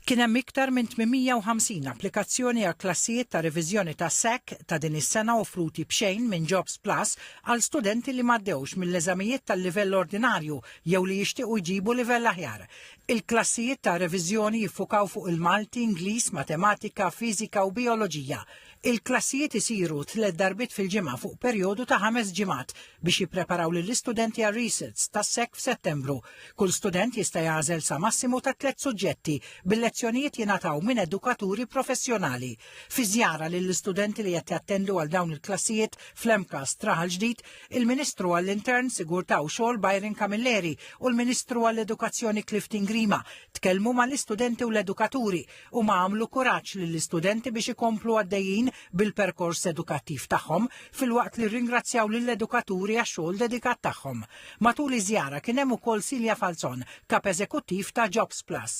Kien hemm iktar minn 850 applikazzjoni għal klassijiet ta' reviżjoni ta' SEC ta' din is-sena offruti b'xejn minn Jobs Plus għal studenti li m'għaddewx mill-eżamijiet tal-livell ordinarju jew li jixtiequ jġibu livell aħjar. Il-klassijiet ta' reviżjoni jiffukaw fuq il-Malti, Ingliż, Matematika, Fiżika u Bioloġija. Il-klassijiet isiru 3 darbit fil-ġimgħa fuq perjodu ta' 5 ġimgħat biex jippreparaw lill-istudenti għal resits tas SEC f'Settembru. Kull student jista' jagħżel sa massimu ta' 3 suġġetti bil-lezzjonijiet jingħataw minn edukaturi professjonali. Fi żjara lill-istudenti li qed jattendu għal dawn il-klassijiet fl-MCAS Traħal ġdid, il-Ministru għall-Intern Sigurtà u Xogħol Byron Camilleri u l-Ministru għall-Edukazzjoni Clifton Grima tkellmu mal-istudenti u l-edukaturi u ma għamlu kuraġġ lill-istudenti biex ikomplu għaddejjin bil-perkors edukattiv tagħhom filwaqt li ringrazzjaw lill-edukaturi għax-xogħol dedikat tagħhom. Matul iż-żjara kien hemm ukoll Silja Falzon, kap eżekuttiv ta' Jobs Plus.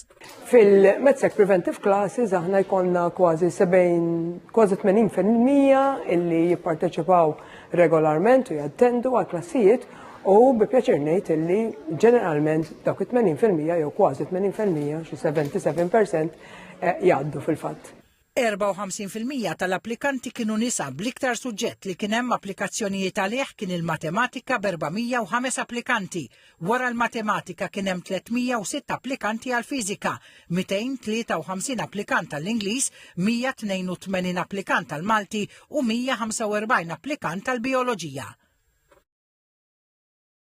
Fil-MedSec Preventive Classes aħna jkollna kważi 80% illi jipparteċipaw regolarment u jattendu għal klassijiet u bi pjaċir ngħid illi ġeneralment dawk 80% jew kważi 80% xi 77% jgħaddu fil-fatt. 54% tal-applikanti kienu nisa bl-iktar suġġett li kien hemm applikazzjonijiet għalih kien il-matematika b'405 applikanti. Wara l-matematika kien hemm 306 applikanti għal fiżika, 253 applikant għall-Ingliż, 182 applikant għall Malti u 145 applikant għall Bioloġija.